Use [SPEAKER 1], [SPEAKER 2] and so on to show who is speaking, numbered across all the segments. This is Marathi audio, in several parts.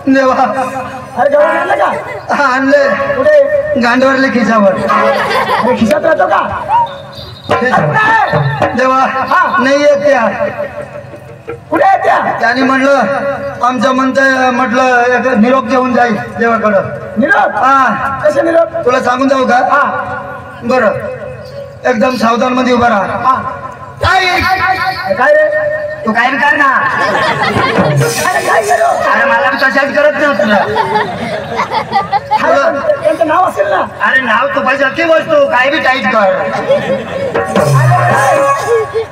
[SPEAKER 1] देवा
[SPEAKER 2] अरे का
[SPEAKER 1] आणले
[SPEAKER 2] कुठे
[SPEAKER 1] गांडवरले खिशावर
[SPEAKER 2] खिशात राहतो का
[SPEAKER 1] देवा नाही येत त्या
[SPEAKER 2] कुठे आहे त्या
[SPEAKER 1] त्याने म्हणलं आमचं म्हटलं एक निरोप घेऊन जाईल देवाकडं
[SPEAKER 2] निरोप
[SPEAKER 1] हा
[SPEAKER 2] कसे निरोप
[SPEAKER 1] तुला सांगून जाऊ का
[SPEAKER 2] हा
[SPEAKER 1] बरं एकदम सावधान मध्ये उभा राहा
[SPEAKER 2] हा काय रे
[SPEAKER 1] तू काय कर ना
[SPEAKER 2] अरे काय करू
[SPEAKER 1] अरे मला तशाच करत ना तुला
[SPEAKER 2] त्यांचं नाव असेल ना
[SPEAKER 1] अरे नाव तू पाहिजे ती वस्तू काय बी टाईट कर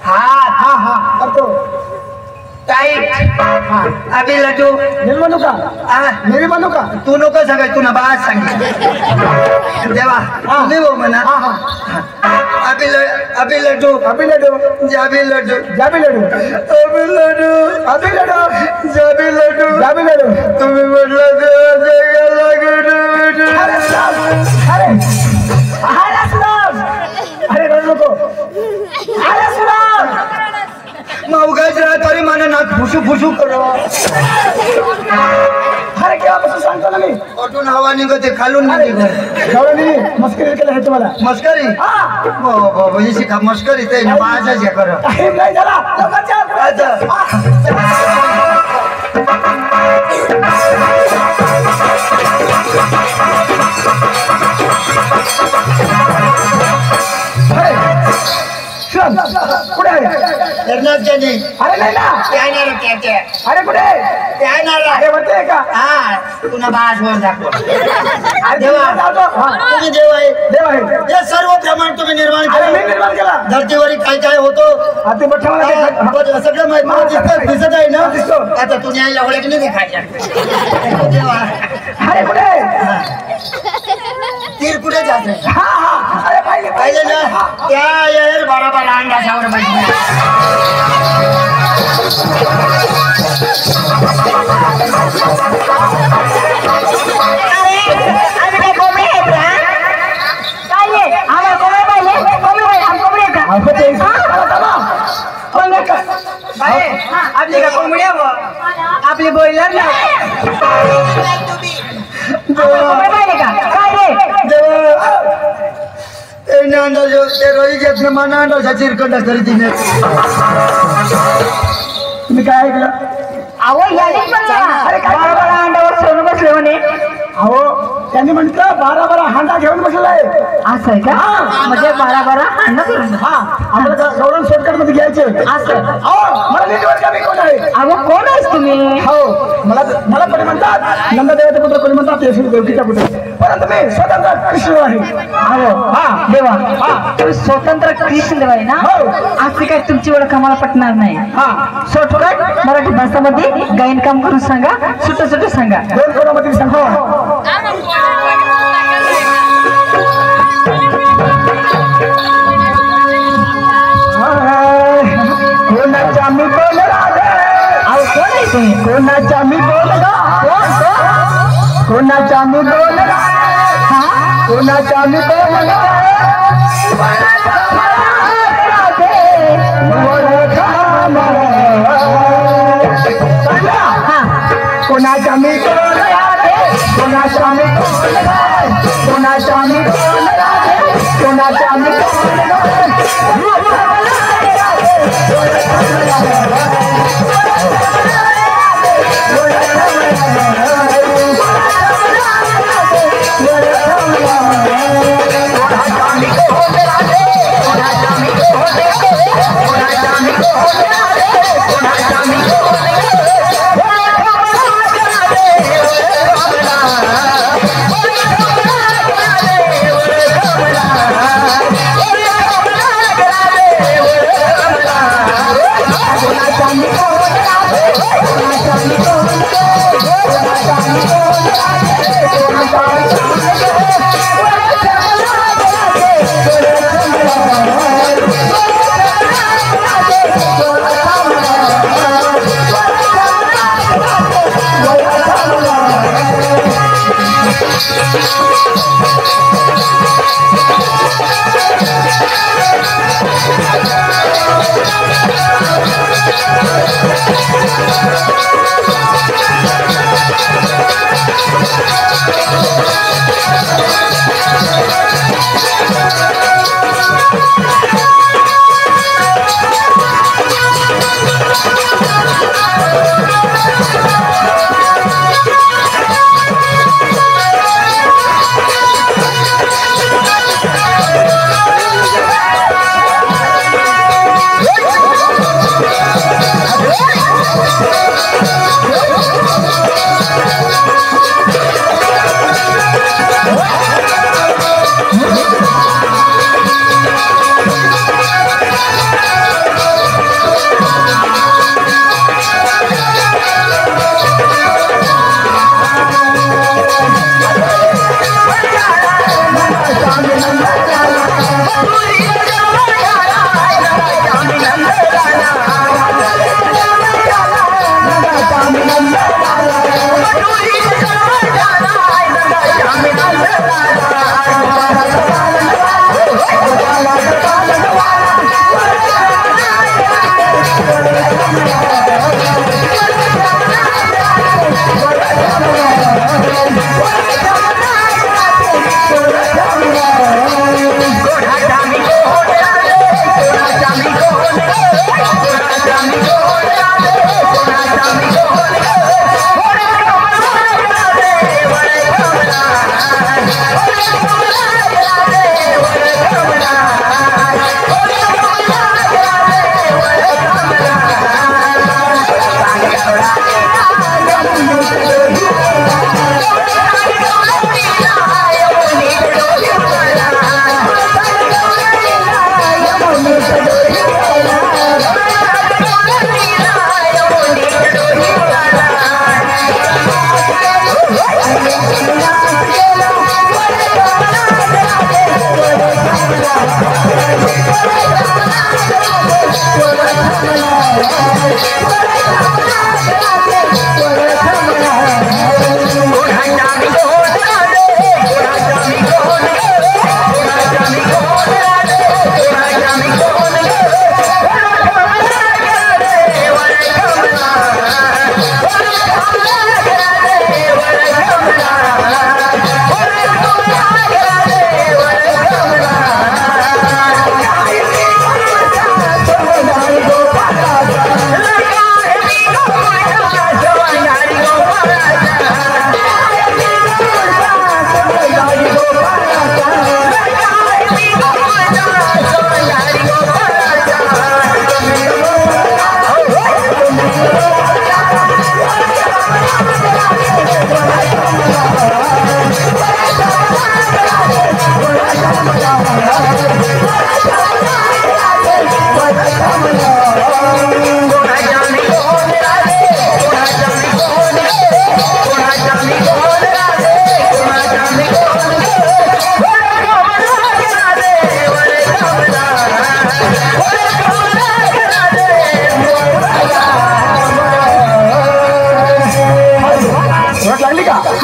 [SPEAKER 2] हा हा हा करतो
[SPEAKER 1] टाईट अभि लड्डू
[SPEAKER 2] निर्माणू का निर्माणू का
[SPEAKER 1] तू नको सांगाय तू ना बाज सांग देवा तुम्ही भाऊ म्हणा अभि लड्डू
[SPEAKER 2] अभि लड्डू
[SPEAKER 1] जाबी लड्डू
[SPEAKER 2] जाबी लड्डू
[SPEAKER 1] अभि लड्डू
[SPEAKER 2] अभि लड्डू
[SPEAKER 1] जाबी लड्डू
[SPEAKER 2] जाबी लड्डू
[SPEAKER 1] तुम्ही म्हटलं
[SPEAKER 2] अरे सुनाम अरे रडू नको अरे सुनाम
[SPEAKER 1] मावगाच राहा तरी मला नाक फुसू फुसू कर
[SPEAKER 2] अरे केव्हापासून सांगतो ना मी
[SPEAKER 1] कुठून हवा निघते खालून निघते
[SPEAKER 2] मस्करी केलं हे तुम्हाला
[SPEAKER 1] मस्करी हो शिका मस्करी ते ना माझ्याच हे कर
[SPEAKER 2] टाइम नाही झाला कुठे
[SPEAKER 1] लग्नाच्याने
[SPEAKER 2] अरे नाही ना अरे कुठे अरे म्हणते का
[SPEAKER 1] पुन्हा बास वर दाखव
[SPEAKER 2] देवा
[SPEAKER 1] तुम्ही देव आहे
[SPEAKER 2] देव आहे
[SPEAKER 1] हे सर्व प्रमाण तुम्ही निर्माण
[SPEAKER 2] अरे मी
[SPEAKER 1] केलं
[SPEAKER 2] निर्माण केला
[SPEAKER 1] धरतीवर काय काय होतो
[SPEAKER 2] आता मोठ्या मला
[SPEAKER 1] सगळं माहिती दिसत आहे ना
[SPEAKER 2] दिसतो.
[SPEAKER 1] आता तू न्यायला ओळख नाही देखायच्या देवा
[SPEAKER 2] अरे कुठे
[SPEAKER 1] तीर कुठे जात
[SPEAKER 2] हा हा अरे पाहिले
[SPEAKER 1] पाहिजे ना त्या यार बरोबर अंगाशावर आपली का कोंबड्या आपली बॉयलर ना
[SPEAKER 2] तुम्ही काय ऐकलं अरे काय अंड्यावर सोनं बसले म्हणे अहो त्यांनी म्हटलं 12 हांडा घेऊन बसलाय
[SPEAKER 3] असं आहे का म्हणजे 12 हांडा करून
[SPEAKER 2] हा आम्हाला गौरव शॉर्टकट मध्ये घ्यायचे
[SPEAKER 3] असं
[SPEAKER 2] मला नीटवर का मी कोण आहे
[SPEAKER 3] अहो कोण आहेस तुम्ही
[SPEAKER 2] हो मला कोणी म्हणतात नंददेवाचे पुत्र कोणी म्हणतात यशोदा देवकीचा पुत्र परंतु मी स्वतंत्र कृष्ण आहे
[SPEAKER 3] अहो हा देवा तुम्ही स्वतंत्र कृष्ण देव आहे ना
[SPEAKER 2] हो
[SPEAKER 3] असे काय तुमची ओळख आम्हाला पटणार नाही
[SPEAKER 2] हा
[SPEAKER 3] शॉर्टकट मराठी भाषेमध्ये गायन काम करून सांगा सुट सांगा
[SPEAKER 2] 2 कोणामध्ये सांगा कोणाच्या मी बोल
[SPEAKER 3] अहो कोण आहे तुम्ही
[SPEAKER 2] कोणाच्या मी बोल कोणाच्या मी बोल कोणाच्या मी बोल कोणाच्या मी कोणाच्या मी कोणाच्या मी कोणाच्या मी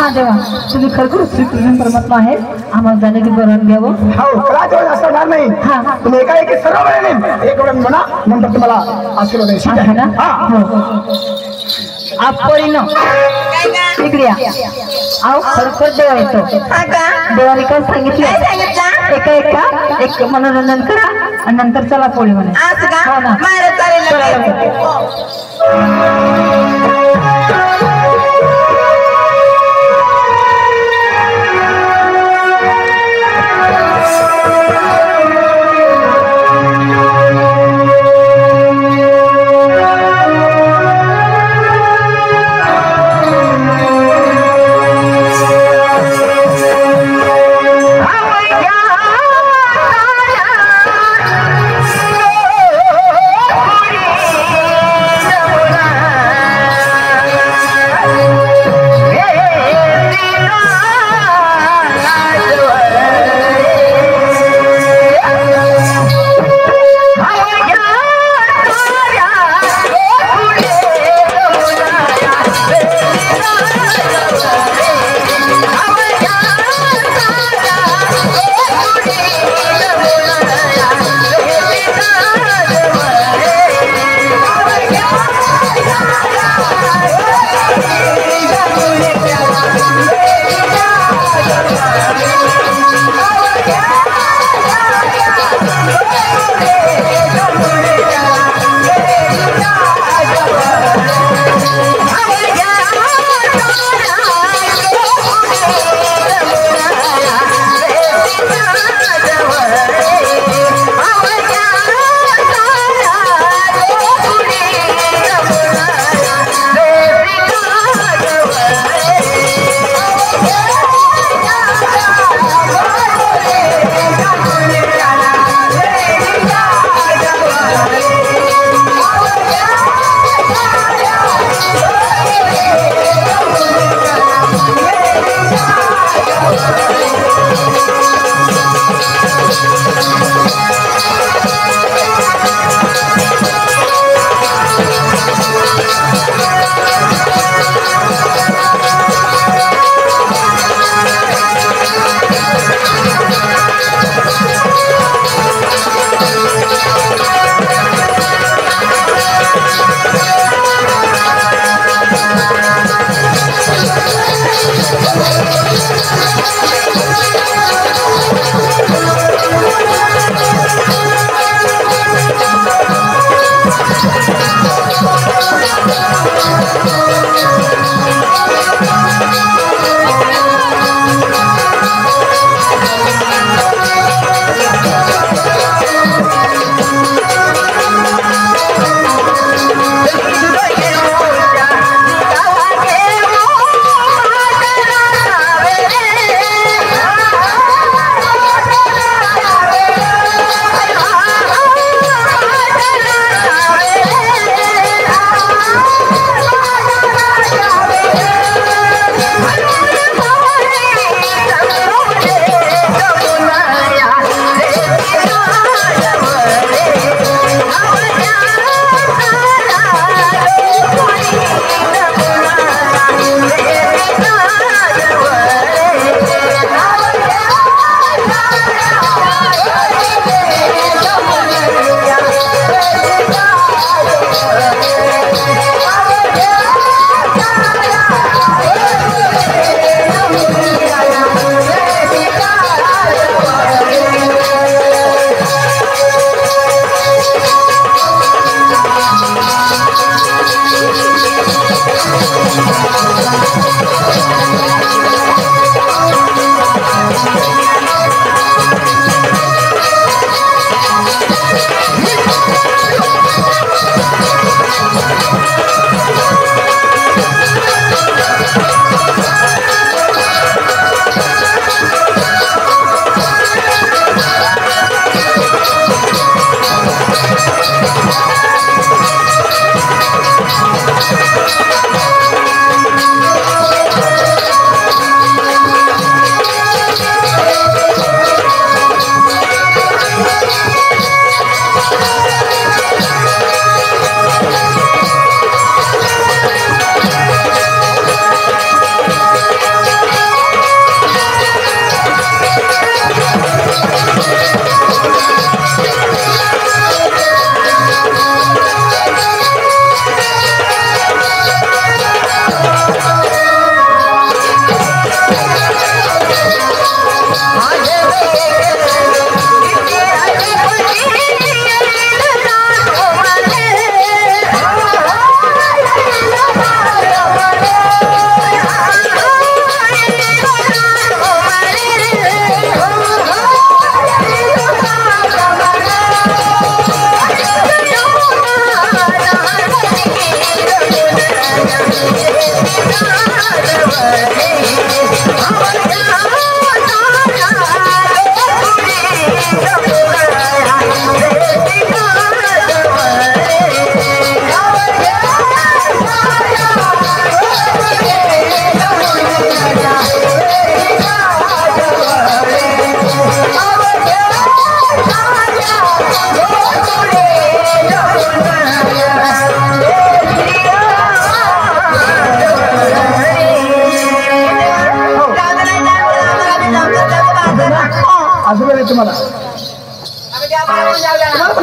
[SPEAKER 3] हा देवा तुम्ही खरोखर श्रीकृष्ण परमात्मा आहे आम्हाला जाण्याची बरोबर द्यावं
[SPEAKER 2] हो कला जेवण असणार नाही
[SPEAKER 3] हा.
[SPEAKER 2] तुम्ही एकाएकी सर्व वेळेने एक वेळ म्हणा नंतर तुम्हाला आशीर्वाद देईल. ठीक
[SPEAKER 3] आहे ना
[SPEAKER 2] आहे? हा.
[SPEAKER 3] हो आपरीनं इकडे या अहो खरोखर देवा येतो देवाने काय सांगितलं एका एक मनोरंजन करा आणि नंतर चला पोळी म्हणा हो ना चला लवकर.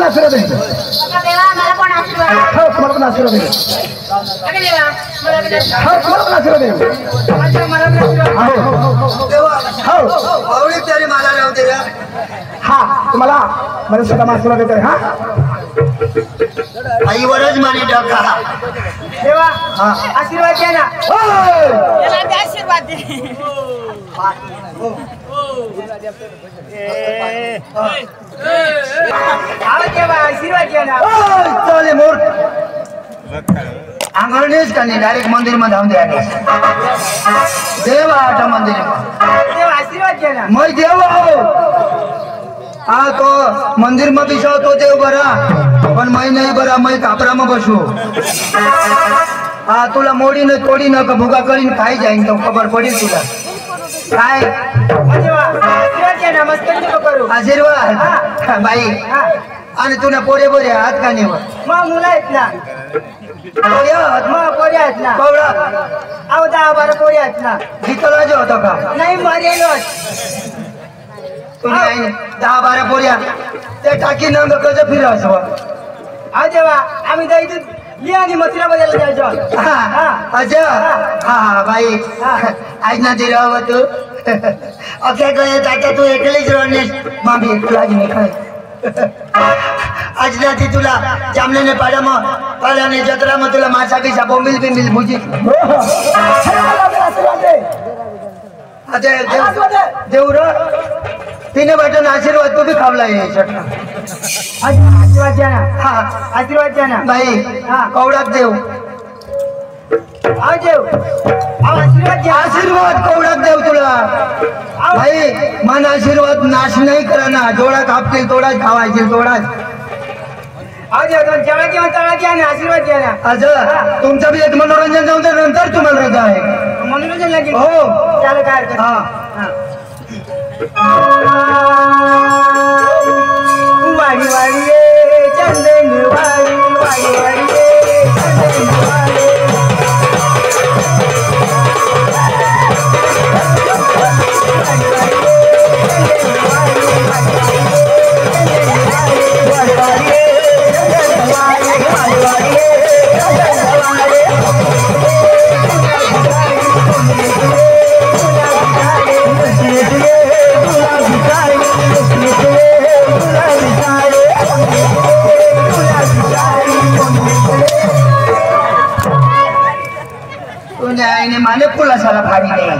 [SPEAKER 2] पण आशीर्वाद आहे
[SPEAKER 3] देवा मला पण आशीर्वाद
[SPEAKER 2] हो तुम्हाला पण आशीर्वाद आहे
[SPEAKER 3] देवा मला पण
[SPEAKER 2] हो तुम्हाला पण आशीर्वाद आहे हो
[SPEAKER 1] आवडी तरी मला राहते रे
[SPEAKER 2] हा तुम्हाला मला स्वतः आशीर्वाद देतोय हा
[SPEAKER 1] आईवरच माने टाका
[SPEAKER 2] देवा
[SPEAKER 3] आशीर्वाद द्या ना
[SPEAKER 2] आशीर्वाद दे देवा आशीर्वाद द्या ना
[SPEAKER 1] चाले मोर आंगणेच का नाही डायरेक्ट मंदिर मध्ये धावून द्या देवा आटा मंदिर
[SPEAKER 2] देवा आशीर्वाद द्या ना
[SPEAKER 1] मैं देव हो हा तो मंदिर में बिछाओ तो देव बरा पण मैं नहीं बरा मैं कापरा में बसू हा तुला मोडी न तोडी न का भुगा करीन खाई जाईन तो खबर पडेल तुला काय
[SPEAKER 2] देवा आशीर्वाद द्या ना मस्त करू
[SPEAKER 1] आशीर्वाद बाई आणि तुला पोरे बोरे हात का नाही
[SPEAKER 2] मग मुलं आहेत ना मग पोरी आहेत ना
[SPEAKER 1] कवडा
[SPEAKER 2] अहो 10-12 पोरी आहेत ना
[SPEAKER 1] जितला जो होता का
[SPEAKER 2] नाही मरेलो
[SPEAKER 1] तुम्ही आहे 10-12 पोऱ्या त्या टाकी नंग कसं फिरस
[SPEAKER 2] अहो देवा आम्ही तर इथून ये आणि मथुरा बजायला जायचो
[SPEAKER 1] अच्छा हा बाई आज ना ती राव तू अख्या गये आता तू एकलीच रडणेस मामी तुला नाही काय आज ना ती तुला जामल्याने पाडा मग पाल्याने जत्रा मग तुला मासा बिसा बोंबिल बिंबिल भुजी देऊर तिने वाटून आशीर्वाद तू बी खावला ये
[SPEAKER 2] आशीर्वाद द्या ना
[SPEAKER 1] हा
[SPEAKER 2] आशीर्वाद द्या ना
[SPEAKER 1] बाई कवडात देव
[SPEAKER 2] अहो देव अहो आशीर्वाद द्या
[SPEAKER 1] आशीर्वाद कवडात देव तुला भाई मन आशीर्वाद नाश नाही करा ना जोडा कापतील तोडाच खावायचे तोडाच
[SPEAKER 2] अहो देव दोन जेवढा किंवा तळा द्या ना आशीर्वाद द्या ना
[SPEAKER 1] असं तुमचं बी एक मनोरंजन जाऊन तर नंतर तुम्हाला रजा आहे
[SPEAKER 2] मनोरंजन लागेल
[SPEAKER 1] हो
[SPEAKER 2] त्याला काय हरकत
[SPEAKER 1] हा
[SPEAKER 2] वाडी वाडी रे चंदन वाडी वाडी वाडी रे चंदन वाडी
[SPEAKER 1] तुझ्या आईने माने पुलासाला भारी नाही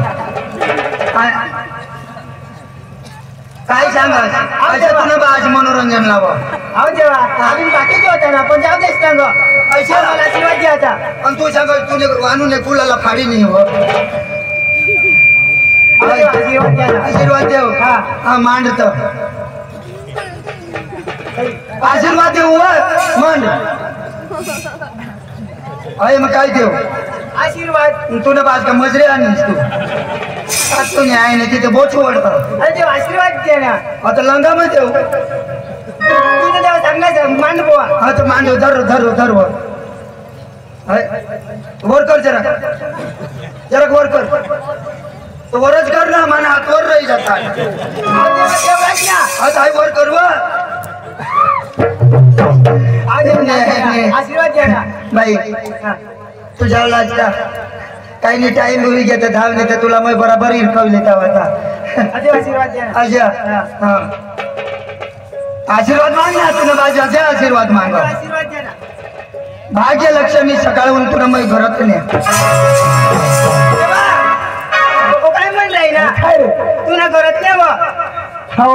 [SPEAKER 1] काय सांग तुला आज मनोरंजन लाव
[SPEAKER 2] अहो देवा आम्ही बाकीचे होता ना पण जाऊ देस सांग
[SPEAKER 1] अच्छा.
[SPEAKER 2] मला आशीर्वाद द्यायचा
[SPEAKER 1] पण तू सांग तुने आणून कुलाला फाडी नाही हो
[SPEAKER 2] आशीर्वाद द्या ना
[SPEAKER 1] आशीर्वाद देव हा मांडत आशीर्वाद देऊ मांड अय मग काय देऊ
[SPEAKER 2] आशीर्वाद
[SPEAKER 1] तुला बाज का मजरे आणलीस तू आज तुने आहे ना तिथे बोच ओढत
[SPEAKER 2] अरे देव आशीर्वाद द्या ना
[SPEAKER 1] आता लंगा मध्ये देऊ
[SPEAKER 2] तुझं देवा सांगायचं मान बोवा
[SPEAKER 1] हा तर मांडव धर वर कर जरा वर कर तो वरच कर ना माना हात वर राही जाता
[SPEAKER 2] अहो देवा देवराज ना
[SPEAKER 1] हात आहे वर कर
[SPEAKER 2] अहो देवा आशीर्वाद द्या ना
[SPEAKER 1] बाई तुझ्या लाजला काही नाही टाइम होईल घेत धावले तर तुला मग बरोबर इरकवले होता
[SPEAKER 2] देव आशीर्वाद द्या ना
[SPEAKER 1] अच्छा हा आशीर्वाद माग ना तुला माझ्याचे आशीर्वाद माग
[SPEAKER 2] आशीर्वाद द्या ना
[SPEAKER 1] भाग्य लक्ष्मी सकाळून तुला मग घरात नाही
[SPEAKER 2] देवा तो काय म्हणलाय ना
[SPEAKER 1] काय रे
[SPEAKER 2] तू ना करत नाही बा
[SPEAKER 1] हो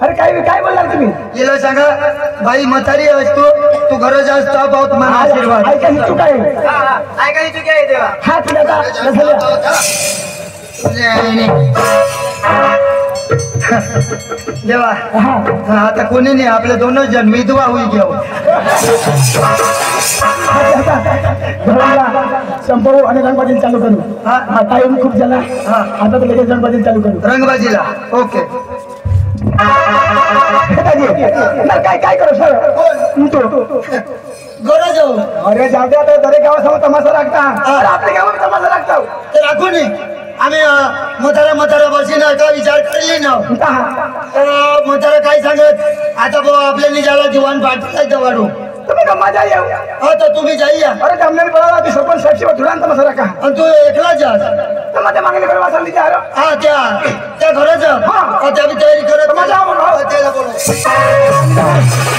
[SPEAKER 1] अरे काय बोलणार तुम्ही गेलं सांगा बाई म्हातारी असतो तू गरज असतो बहुत मला आशीर्वाद
[SPEAKER 2] ऐकायची चूक आहे ऐकायची चूक आहे देवा
[SPEAKER 1] हा तुला देवा आता कोणी नाही आपले दोनच जण विधवा होईल घेऊ
[SPEAKER 2] संपवू आणि रंगबाजी चालू करू
[SPEAKER 1] हा
[SPEAKER 2] टाइम खूप झाला आता तर लगेच रंगबाजी चालू करू
[SPEAKER 1] रंगबाजीला ओके
[SPEAKER 2] काय करू सर
[SPEAKER 1] गरज हो
[SPEAKER 2] अरे जाऊ द्या तर दरेक गावासमोर तमाशा लागता आपल्या गावात तमाशा लागतो
[SPEAKER 1] तर राखू नये आम्ही म्हातारा बसीन का विचार करेल ना म्हातारा काय सांगत आता भाऊ आपल्या निजाला दिवाण पाठवायचं वाढू
[SPEAKER 2] तुम्ही का मजा येऊ
[SPEAKER 1] हो तर तुम्ही जाईया
[SPEAKER 2] अरे जमल्याने बोलावला ती सरपंच साहेबशी धुरान तर मसाला का
[SPEAKER 1] आणि तू एकलाच जा
[SPEAKER 2] तर माझ्या मागणी કરવા सांगली त्या
[SPEAKER 1] हा त्या घराच त्या बी तयारी करत
[SPEAKER 2] मजा बोलव
[SPEAKER 1] त्याला बोलव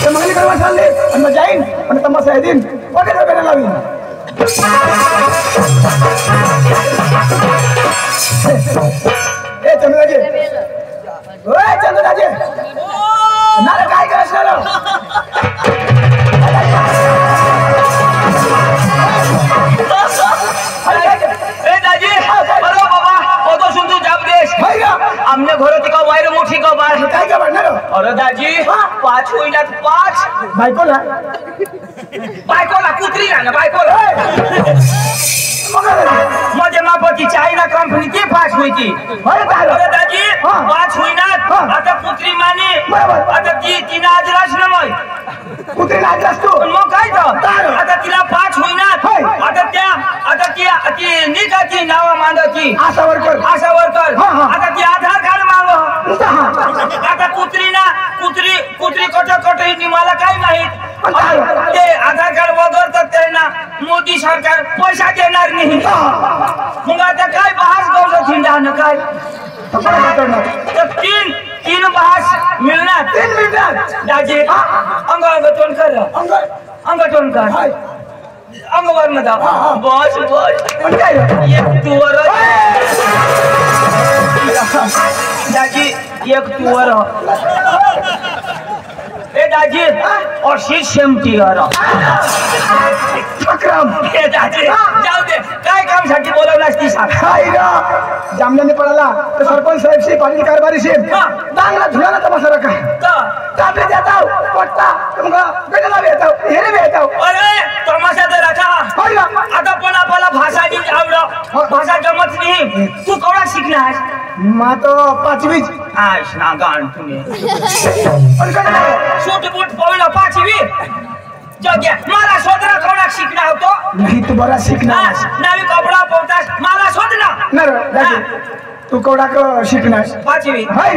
[SPEAKER 2] त्या मागणी કરવા सांगली आणि मग जाईन आणि तमाशा आहे दिन वगैरे बेरा लावीन ए चंद्राजी ओए चंद्राजी नारे काय करायचं
[SPEAKER 4] हमने घोर का वायर मोठी का बार
[SPEAKER 2] काय का बनणार
[SPEAKER 4] अरे दाजी पाच होईना पाच
[SPEAKER 2] बायकोला
[SPEAKER 4] बायकोला कुत्रीला ना बायकोला माझे मापाची चायना कंपनी ती पाच होईची अरे दाजी पाच होईना आता कुत्री माने आता ती नाजराच ना मग
[SPEAKER 2] कुत्री नाचलास तू
[SPEAKER 4] मग काय तर आता तिला पाच होईना आता ती निकाची नाव मांडती
[SPEAKER 2] आशा वर्कर
[SPEAKER 4] आता ती आधार कार्ड मागव आता कुत्री कटोकटी मला काय माहित ते आधार कार्ड वगैरे तर त्यांना मोदी सरकार पैसा देणार नाही मग आता काय बहास गौरव थिंडा काय तर तीन बहास मिळणार
[SPEAKER 2] 3 मिनिटात
[SPEAKER 4] दाजी अंगटोन कर अंगटोन कर अंगवर न जा बस
[SPEAKER 2] पण काय
[SPEAKER 4] एक तुवर दाजी एक तुवर ए दाजी और शीश शेमटी
[SPEAKER 2] अक्रम
[SPEAKER 4] ए दाजी जाऊ दे काय काम साठी बोलवलास ती सांग
[SPEAKER 2] काय ग जामल्याने पडाला तर सरपंच साहेबशी पाटील कारभारीशी दांगला धुलाना तमाशा रखा ताबे देता पट्टा तुमका बेटला येतो हेरे येतो
[SPEAKER 4] अरे तमाशा तर रखा आता पण आपल्याला भाषा नीट आवड भाषा जमत नाही तू केवढा शिकलास
[SPEAKER 2] मा तो 5वी
[SPEAKER 4] आश ना गाण तुम्ही
[SPEAKER 2] पण काय
[SPEAKER 4] सूट बूट पहिलं 5वी जग्या मला शोधना केवढा शिकला होतो
[SPEAKER 2] नाही तू बरा शिकणार
[SPEAKER 4] नवी कपडा पोवतास मला शोधना
[SPEAKER 2] नर दादी तू केवढा शिकणार
[SPEAKER 4] 5वी
[SPEAKER 2] हाय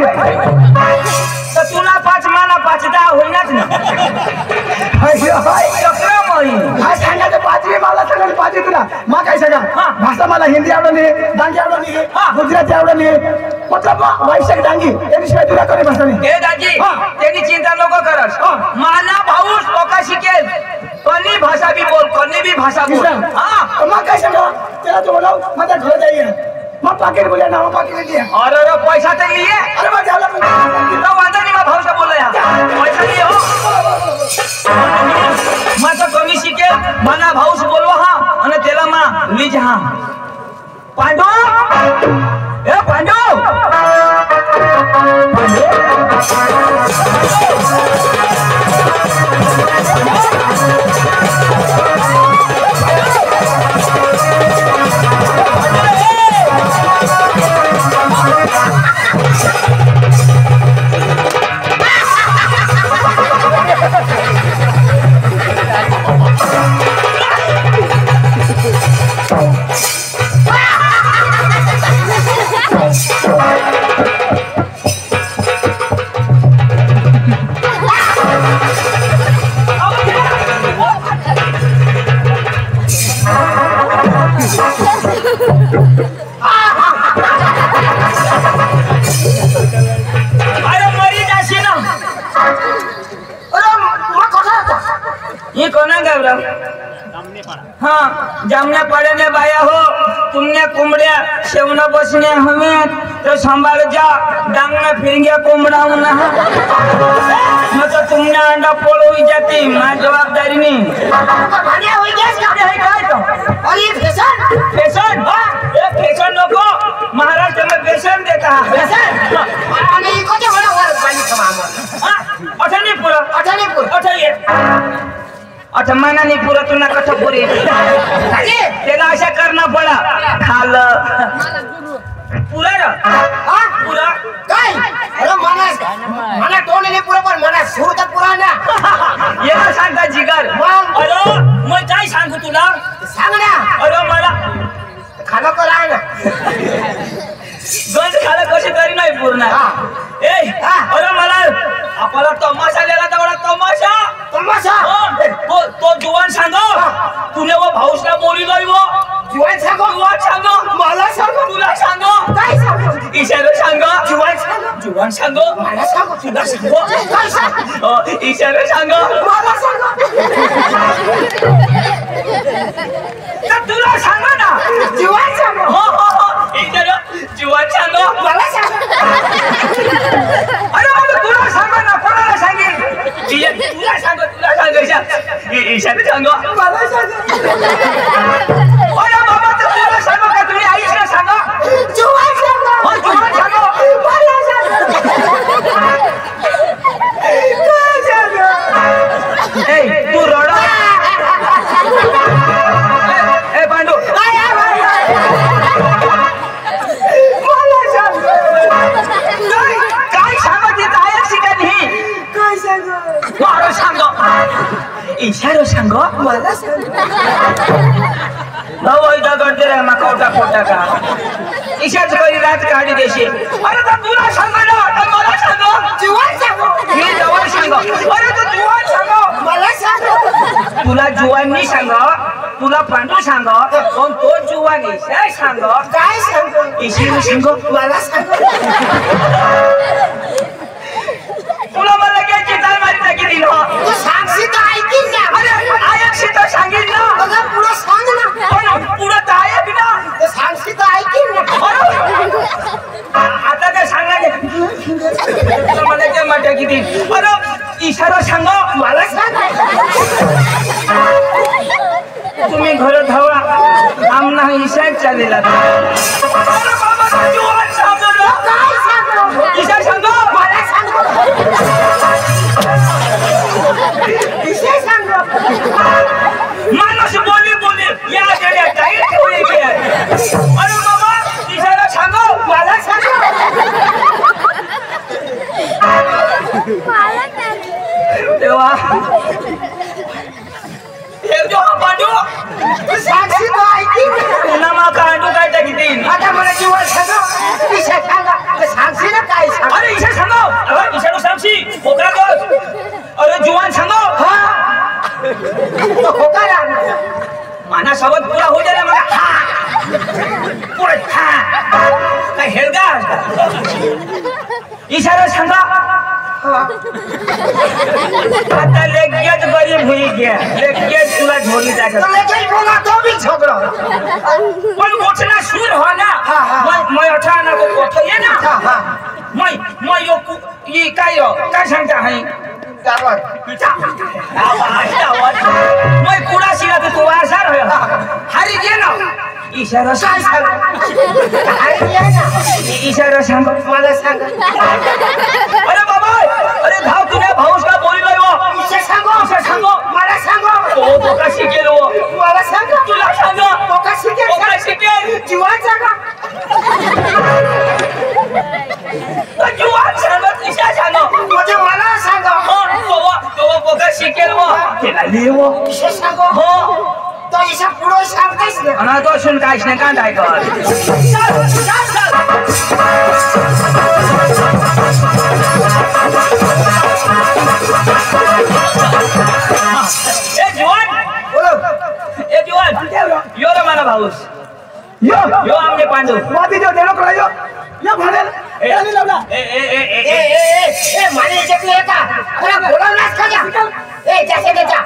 [SPEAKER 4] तर तुला 5 मला 5 10 होईनाच ना
[SPEAKER 2] हाय हाय
[SPEAKER 4] चक्र मोही
[SPEAKER 2] हा सांगायचं 5वी मला सांगायचं 5वी तुला मा काय सांगा भाषा मला हिंदी आवडत नाही डांगी आवडत नाही गुजराती आवडत नाही मतलब वैशाख डांगी याशिवाय तुला कोणी भाषा नाही
[SPEAKER 4] हे दाजी त्यांनी चिंता नको करस माना भाऊस लोका शिकेल कोणी भाषा भी बोल कोणी भी भाषा बोल हां
[SPEAKER 2] मग काय सांगा त्याला तो बोलाव माझ्या घरी जाईये मग पाकिट बोले ना पाकिट दिया
[SPEAKER 4] अरे पैसा तर लिए
[SPEAKER 2] अरे मग झाला
[SPEAKER 4] तो वादा नहीं भाऊ से बोल रहा पैसा लिए हो मैं तो कमी शिके मना भाऊ से बोलवा हां અને તેલા માં લી જા પાંડો ए પાંડો ये कौन है गौरव हाँ जामने पड़े ने बाया हो तुमने कुमड़िया सेवना बसने हमें तो संभाल जा डांग में फिर गया कुमड़ा ना मतलब तुमने अंडा पोल हुई जाती मैं जवाबदारी नहीं हुई और ये फैशन ये फैशन नको महाराष्ट्र में फैशन देता है अच्छा मना नहीं पूरा तू ना कथा पूरी तेरा ऐसा करना पड़ा खाल पूरा ना पूरा
[SPEAKER 1] काय अरे मना तोंड नाही पुरा पण मना सूर तर पुरा ना
[SPEAKER 4] ये ना सांगा जिगर अरे मैं काय सांगू तुला
[SPEAKER 1] सांग ना
[SPEAKER 4] अरे मला
[SPEAKER 1] खाना करा ना
[SPEAKER 4] शिकारी नाही पूर्ण ए अरे मला आपला तमाशा लिहिला तेवढा तमाशा
[SPEAKER 2] तमाशा
[SPEAKER 4] तो जुवान सांग तुला व भाऊसला बोली नाही व
[SPEAKER 2] जुवान सांग मला सांग
[SPEAKER 4] तुला सांग
[SPEAKER 2] काय सांग
[SPEAKER 4] इशारा सांग
[SPEAKER 2] जुवान सांग
[SPEAKER 4] मला सांग
[SPEAKER 2] तुला सांग
[SPEAKER 4] काय सांग इशारा सांग
[SPEAKER 2] मला सांग
[SPEAKER 4] तुला सांग ना
[SPEAKER 2] जुवान सांग
[SPEAKER 4] हो इशारा जुवान सांग
[SPEAKER 2] मला सांग
[SPEAKER 4] अरे बाबा तुला सांग ना कोणाला सांगेल तुला सांग इशारा सांग
[SPEAKER 2] मला सांग
[SPEAKER 4] अरे बाबा तुला सांग का तुम्ही आईला सांग
[SPEAKER 2] जुवान सांग
[SPEAKER 4] जुवान सांग
[SPEAKER 2] मला सांग काय सांग
[SPEAKER 4] ए तू रड ए पांडू काय सांगत येत आहे शिकानी
[SPEAKER 2] काय सांग
[SPEAKER 4] मारो सांग इशारो सांग
[SPEAKER 2] मला सांग
[SPEAKER 4] भाऊ इथं करते रे मका कोटा का इशाच करी रात काढी देशी अरे तर तुला सांग ना तर मला सांग
[SPEAKER 2] जुवान सांग
[SPEAKER 4] मी जवळ सांग अरे तर जुवान सांग
[SPEAKER 2] मला सांग
[SPEAKER 4] तुला जुवानी सांग तुला पांडू सांग पण तो जुवान इशा सांग
[SPEAKER 2] काय सांग
[SPEAKER 4] इशिरू सांग
[SPEAKER 2] मला सांग
[SPEAKER 4] तुला मला काय चितार मारी टाकी दिल
[SPEAKER 2] तू सांगशी तर ऐकीन ना
[SPEAKER 4] अरे आयकशी तर सांगेल ना
[SPEAKER 2] बघा पुढं सांग ना
[SPEAKER 4] पण पुढं तर आयक ना
[SPEAKER 2] तू सांगशी तर ऐकीन ना
[SPEAKER 4] आता काय सांगायचं तुला मला काय मारी टाकी दिल अरे इशारा सांग
[SPEAKER 2] मला सांग
[SPEAKER 4] तुम्ही घर धावा आमना इशाच चालेला अरे बाबा जुवान सांग ना
[SPEAKER 2] काय सांग
[SPEAKER 4] इशा सांग
[SPEAKER 2] मला सांग विषय सांग
[SPEAKER 4] माणूस बोली या गेल्या काही ठेवले गेल्या अरे बाबा इशारा सांग
[SPEAKER 2] मला सांग
[SPEAKER 4] देवा हे जो पांडू
[SPEAKER 2] तू सांगशी तर ऐकीन ना
[SPEAKER 4] तुला मा कांडू काय टाकी देईन
[SPEAKER 2] आता मला जीवन सांग विषय सांगा तू सांगशी ना काय सांग
[SPEAKER 4] अरे इशा सांग अरे इशारो सांगशी पोकरा कर अरे जुवान सांग
[SPEAKER 2] तो होकार
[SPEAKER 4] माना शब्द पूरा हो जाए मगर हाँ पूरा हाँ काय हेलगा इशारा सांगा आता लेगेच गरीब हुई गया लेगेच तुला झोली टाकत
[SPEAKER 2] लेकिन बोला तो भी झगड़ा
[SPEAKER 4] पण गोठना सुर हो ना मैं अठाना को कोठो ये ना मैं ये काय सांगता है मैं कुड़ा सिला तो तू आसार हो हरी गे ना इशारा सांग इशारा सांग
[SPEAKER 2] मला सांग
[SPEAKER 4] अरे बाबा अरे धाव तुझ्या भाऊस का बोली नाही
[SPEAKER 2] विषय सांगो मला सांगो
[SPEAKER 4] तो बोका शिकेल वो
[SPEAKER 2] मला सांग
[SPEAKER 4] तुला सांग
[SPEAKER 2] बोका
[SPEAKER 4] शिकेल
[SPEAKER 2] जीवन सांगा
[SPEAKER 4] जुवान सांगत इशा सांग
[SPEAKER 2] म्हणजे मला सांगा
[SPEAKER 4] तो बोका शिकेल वो केला लेवो
[SPEAKER 2] विषय सांगो
[SPEAKER 4] हो
[SPEAKER 2] तो इशा पुढे सांगतेस ना
[SPEAKER 4] अना तो सुन काहीच नाही का काय कर ए जीवन यो रे मला भाऊस यो आमने पांडू
[SPEAKER 2] वादी जो देणो करा यो म्हणेल याने लावला ए माने याच्यातले का मला बोलावलास का जा ए जासे देजा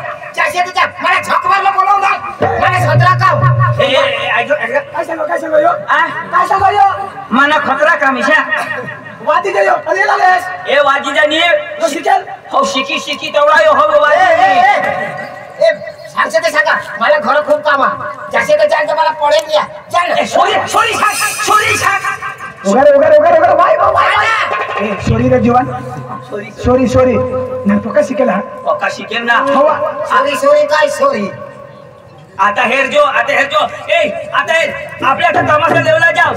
[SPEAKER 2] मला झक मारला बोलावला मला सदरा काव
[SPEAKER 4] ऐक
[SPEAKER 2] काय सांगो यो काय सांगो यो
[SPEAKER 4] मना खतरा कामिशा
[SPEAKER 2] वादी जो अरे लालेस
[SPEAKER 4] ए वाजी जानी
[SPEAKER 2] तो शिकेल
[SPEAKER 4] हो शिकी तेवढा यो हो वाजी
[SPEAKER 2] ए सांगते ते सांगा मला घर खूप काम आहे जासे ते जायचं मला पडेल या चल
[SPEAKER 4] सोरी सांग
[SPEAKER 2] उगारे वाई ए सॉरी रे जीवन सॉरी ना तो का शिकेल हा
[SPEAKER 4] पक्का शिकेल ना
[SPEAKER 2] हवा
[SPEAKER 1] सॉरी काय सॉरी
[SPEAKER 4] आता हेर जो ए आता आपल्या तमाशा लेवला जाव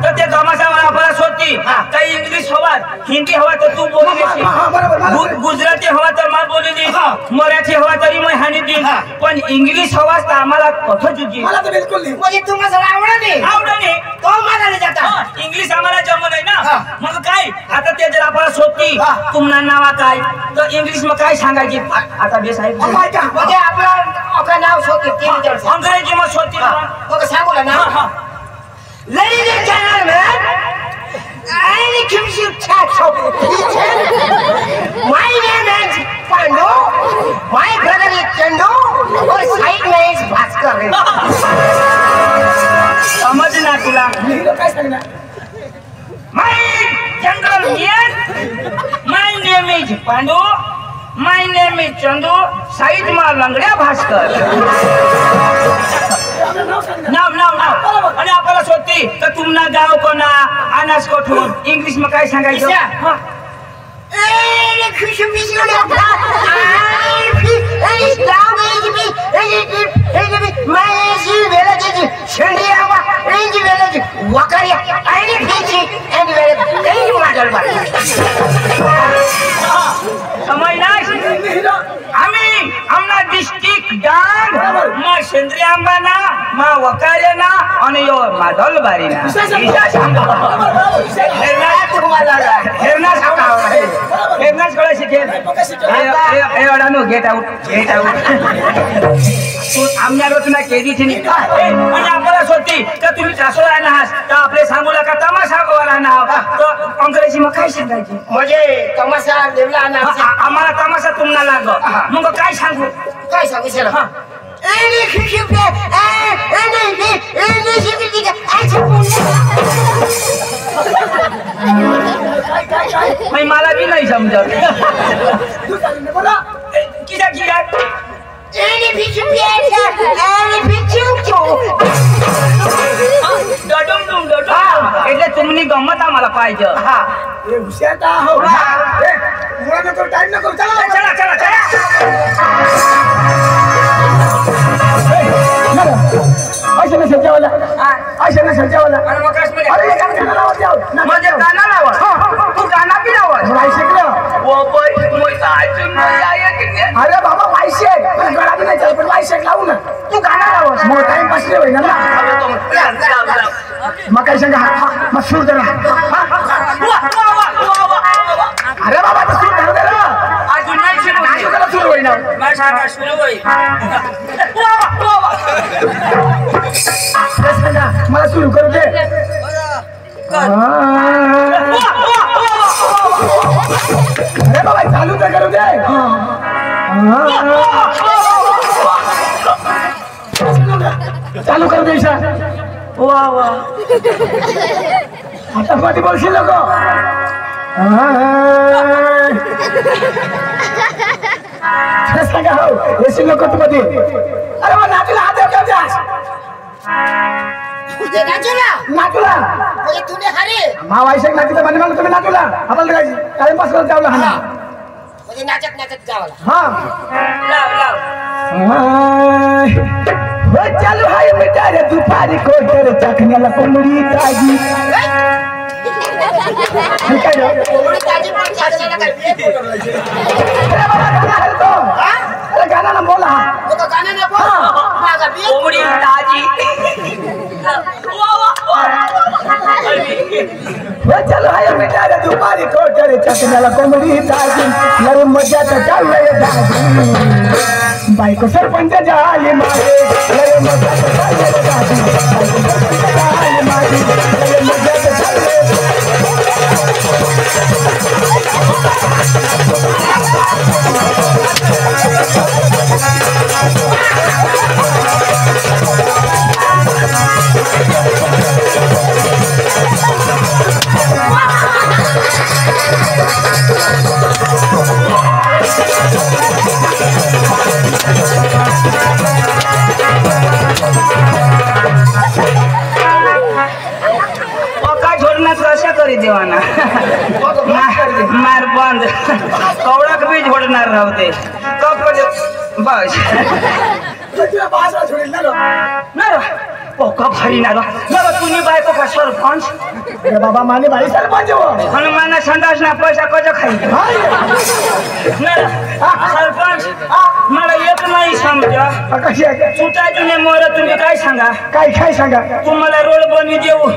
[SPEAKER 4] तर ते तमाशा आपल्याला सोडती काही इंग्लिश हवा हिंदी हवा तर तू बोलू देशील गुजराती हवा तर मला बोलली मराठी हवा तरी मी आणि दिन पण इंग्लिश हवाच तर आम्हाला कथं चुकी
[SPEAKER 2] मला तर बिलकुल नाही.
[SPEAKER 1] म्हणजे तुम्हाला सगळं आवडत नाही
[SPEAKER 4] आवडणे
[SPEAKER 1] तो मागायला जाता
[SPEAKER 4] इंग्लिश आम्हाला जमत आहे
[SPEAKER 1] हा.
[SPEAKER 4] ना मग काय आता ते जर आपल्याला शोधती
[SPEAKER 1] हा.
[SPEAKER 4] तुम्हाला नावा काय तर इंग्लिश मग काय सांगायची आता बेस आहे
[SPEAKER 1] म्हणजे आपलं नाव शोधते ते विचारतो
[SPEAKER 4] अंग्रेजी मग शोधती
[SPEAKER 1] मग सांगू ना नाव Ladies and gentlemen, I give you chat My name is Pandu. My brother is Chandu. और साइड में is भास्कर.
[SPEAKER 4] समज ना तुला
[SPEAKER 2] हिरो काय सांगणार?
[SPEAKER 4] My general here. My name is Pandu. My name is Chandu. Side मा लंगड्या भास्कर. नाव आणि आपल्याला शोधते तर तुमना गाव कोणा अनास कोठून इंग्लिश में काय सांगायचं हा. समज नाही आम्ही आमना डिस्ट्रिक्ट डांग मा सेंद्रिय आंबाना मा वकारेना आणि यो माधल बारीना हेरनाच कळा शिकेल ए अडानो गेट आउट तू आमच्या रचना केली थी म्हणजे आपल्याला सोडती तर तुम्ही सासू राहणार आहात तर आपले सांगू नका तमाशा राहणार तर अंग्रेजी मग काय सांगायची
[SPEAKER 1] म्हणजे तमाशा देवला ना
[SPEAKER 4] आम्हाला तमाशा तुम्हाला लागो मग काय सांगू
[SPEAKER 1] काय सांगू सर
[SPEAKER 4] मला बी नाही समजत किया એટલે तुमनी गंमत आम्हाला पाहिजे
[SPEAKER 1] हा
[SPEAKER 2] हे हुशार का हो मुळा नको टाइम नको चला
[SPEAKER 4] चला चला चला
[SPEAKER 2] ऐसे ना सजावला ऐसे ना सजावला
[SPEAKER 4] आणि मग काश्मीर
[SPEAKER 2] अरे गाणं लावा जाऊ
[SPEAKER 4] म्हणजे गाणं लावा तू गाणं बी लावा
[SPEAKER 2] नाही शिकलं
[SPEAKER 4] वो बोय मोयता ऐकून नाही आहे की नाही
[SPEAKER 2] अरे बाबा वायशे पण गळा बी नाही चाल पण वायशे लावू ना
[SPEAKER 4] तू गाणं लावा
[SPEAKER 2] मग टाइम पास नाही होईना ना मग काय सांगा मग सुरू करा अरे बाबा तर सुरू करू दे ना
[SPEAKER 4] अजून नाही सुरू
[SPEAKER 2] नाही त्याला सुरू होईना
[SPEAKER 4] नाही सांगा सुरू होईल
[SPEAKER 2] तेच सांगा मला सुरू करू दे अरे बाबा चालू तर करू दे चालू करू दे ईशा
[SPEAKER 4] वा वा
[SPEAKER 2] आता मध्ये बोलशील नको सांगा हो येशील नको तू मध्ये अरे मग नातूला हात देऊ जास नातूला
[SPEAKER 1] म्हणजे तुने हरे
[SPEAKER 2] मा वायशेक नातीचं म्हणे मला तुम्ही नातूला आपल्याला काय टाइमपास करत जावला हा
[SPEAKER 1] म्हणजे नाचत नाचत जावला
[SPEAKER 2] हा
[SPEAKER 4] लाव लाव
[SPEAKER 2] हो चालू हाय बेटा रे दुपारी कोटर चखण्याला कोंबडी ताजी काय रे
[SPEAKER 1] कोंबडी ताजी पण चालण्याला काय वेळ बोलवायचे
[SPEAKER 2] अरे बाबा गाणं आहे तो अरे गाणं ना बोला
[SPEAKER 1] तो गाणं नाही बोल माझा बी
[SPEAKER 4] कोंबडी ताजी वा वा
[SPEAKER 2] हो चालू हाय बेटा रे दुपारी कोटर चखण्याला कोंबडी ताजी लय मजा तर चाललंय दाजी बायको सरपंच झाली माझे लय मजा तर चाललंय दाजी बायको सरपंच झाली माझी लय मजा तर चाललंय
[SPEAKER 4] कशा करी देवाना मार बंद कवडक बी झोडणार राहते बस पोका भारी ना तुम्ही बायको का सरपंच
[SPEAKER 2] अरे बाबा माने भाई सरपंच हो
[SPEAKER 4] हनुमान संडास ना पैसा कच खाई सरपंच मला एक नाही तुमच्या
[SPEAKER 1] कशी आहे
[SPEAKER 4] सुटायची नाही मोर तुम्ही काय सांगा
[SPEAKER 1] काय सांगा
[SPEAKER 4] तुम्हाला रोड बनवी देऊ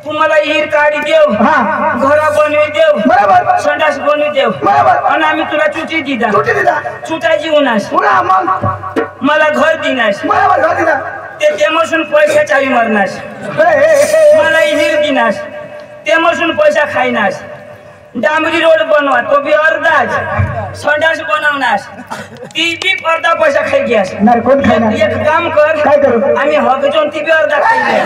[SPEAKER 4] तुम्हाला हिर काढी देऊ
[SPEAKER 1] हा
[SPEAKER 4] घरा बनवी देऊ
[SPEAKER 1] बरोबर
[SPEAKER 4] संडास बनवी देऊ
[SPEAKER 1] बरोबर
[SPEAKER 4] आणि आम्ही तुला चुटी दिदा
[SPEAKER 1] सुट्टी दिला
[SPEAKER 4] सुटायची उन्हास
[SPEAKER 1] पुन्हा मग
[SPEAKER 4] मला घर दिनास
[SPEAKER 1] बरोबर घर दिला
[SPEAKER 4] तेमसून पैसा चावी मारनास मला हिर दिनास तेमसून पैसा खाईनास डांबरी रोड बनवा तो बी अर्धाच संडास बनवनास ती बी अर्धा पैसा खाई घ्यास
[SPEAKER 1] नाही कोण खायना
[SPEAKER 4] एक काम कर
[SPEAKER 1] काय करू
[SPEAKER 4] आम्ही हगजून ती बी अर्धा खाई घ्या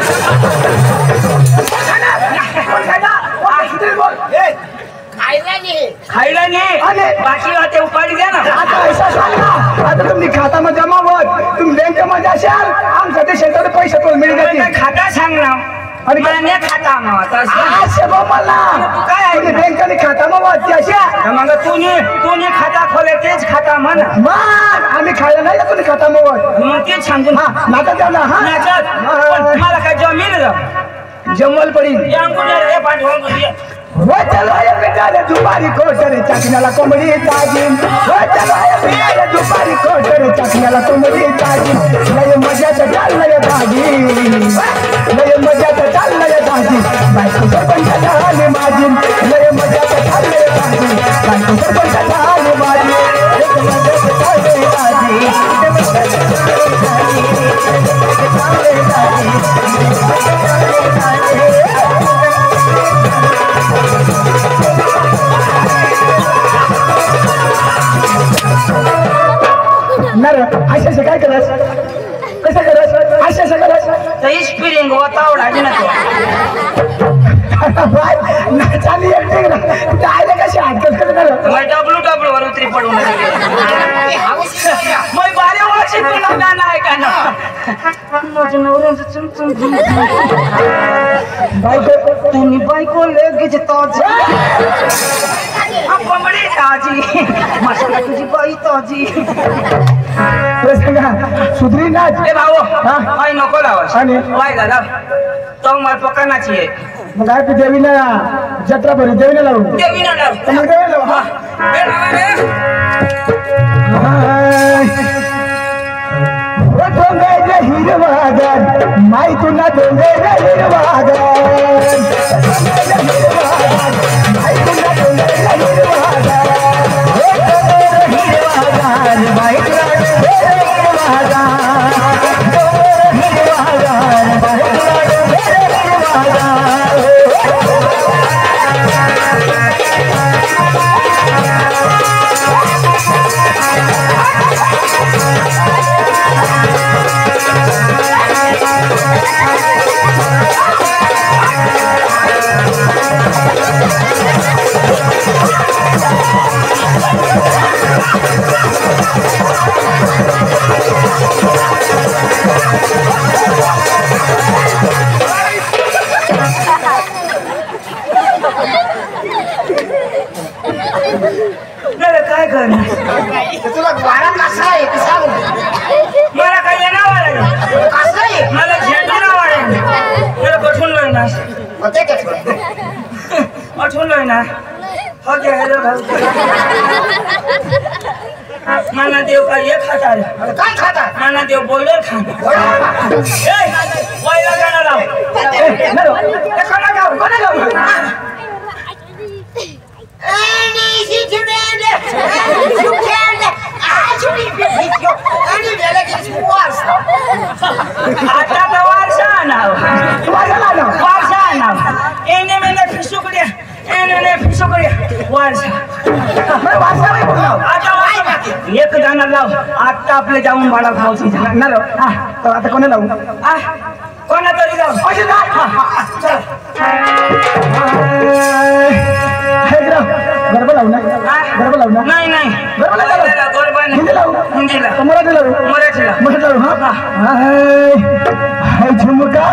[SPEAKER 4] खायला नाही बाकी होते उपाडी द्या ना
[SPEAKER 1] आता ऐसा सांगा आता तुम्ही खात्यामध्ये जमा होत तुम्ही बँकेमध्ये असाल आमच्या ते शेतात पैसे पण मिळत
[SPEAKER 4] आता खाता सांग ना
[SPEAKER 1] आणि
[SPEAKER 4] मला नाही खाता मावा
[SPEAKER 1] काय बँकेने खाता मग अशा
[SPEAKER 4] मग तू खाता खोले तेच खाता म्हण
[SPEAKER 1] मग आम्ही खायला नाही तुम्ही खाता मग
[SPEAKER 4] मग तेच सांगून
[SPEAKER 1] हा नाटक द्या हा
[SPEAKER 4] नाचत पण मला काय जमीन जाऊ
[SPEAKER 1] जमल पडील
[SPEAKER 4] हे पाठवून
[SPEAKER 1] हो चलो ये बेचारे दुपारी कोटरे चकण्याला कोंबडी ताजीन हो चलो ये बेचारे दुपारी कोटरे चकण्याला कोंबडी ताजीन लय मजाच चाललंय भाजी लय मजाच चाललंय भाजी बायको सरपंचाचा आले माझी लय मजाच चाललंय भाजी बायको सरपंचाचा आले माझी एक मजाच चाललंय भाजी नर अशा काय करस कसं करस अशा करस
[SPEAKER 4] तर स्पिरिंग वातावरण आहे ना
[SPEAKER 1] चाली एकटे ना आयला कशी हातकस करत
[SPEAKER 4] मग डब्ल्यू वर उतरी पडून मग बारे वर्षी तुला गाणं आहे का ना माझ्या नवऱ्याचं चमचम
[SPEAKER 1] बायको
[SPEAKER 4] तुम्ही बायको लगेच ताजी कोंबडी ताजी मसाला तुझी बाई ताजी
[SPEAKER 1] सांगा सुधरी नाच
[SPEAKER 4] ए भाऊ माई नको लावास
[SPEAKER 1] आणि?
[SPEAKER 4] वाय दादा तो मला पकानाची आहे
[SPEAKER 1] मग काय तू देवीला जत्रा भरी देवीला लावून
[SPEAKER 4] देवी ना लाव
[SPEAKER 1] तर मग देवीला लावू हा
[SPEAKER 4] ए लावा रे
[SPEAKER 1] डोंगर हिरवागर माई तुला डोंगर हिरवागर माई तुला डोंगर हिरवागर माई तुला
[SPEAKER 4] काय करणार
[SPEAKER 2] तुला वारा कसा आहे ते सांग
[SPEAKER 4] मला काही येणार वाढेल
[SPEAKER 2] कसं आहे
[SPEAKER 4] मला झेंडू ना वाढेल मला कठून लोयना
[SPEAKER 2] मग ते काय
[SPEAKER 4] कठून लोयना हो गे हॅलो भाऊ मला देव काय एक खाता
[SPEAKER 2] काय खाता
[SPEAKER 4] मला देव बॉयलर खाता बॉयलर गाणं लाव कोणा गाव
[SPEAKER 2] And easy to manage. You can actually beat you. And you get it worse.
[SPEAKER 4] आता तर वारसा नाव वारसा नाव एने मेने फिसुकड्या एने फिसुकड्या वारसा आता एक गाणं लाव आता आपले जाऊन बाळा खाऊची
[SPEAKER 1] ना तर आता कोणी लावू
[SPEAKER 4] कोणा तरी लाव चल
[SPEAKER 1] गरबा लावू ना गरबा लावू ना
[SPEAKER 4] नाही नाही गरबा
[SPEAKER 1] हिंदी लावू
[SPEAKER 4] हिंदीला
[SPEAKER 1] मराठी लावू
[SPEAKER 4] मराठीला
[SPEAKER 1] मराठी लावू हा हाय झुमका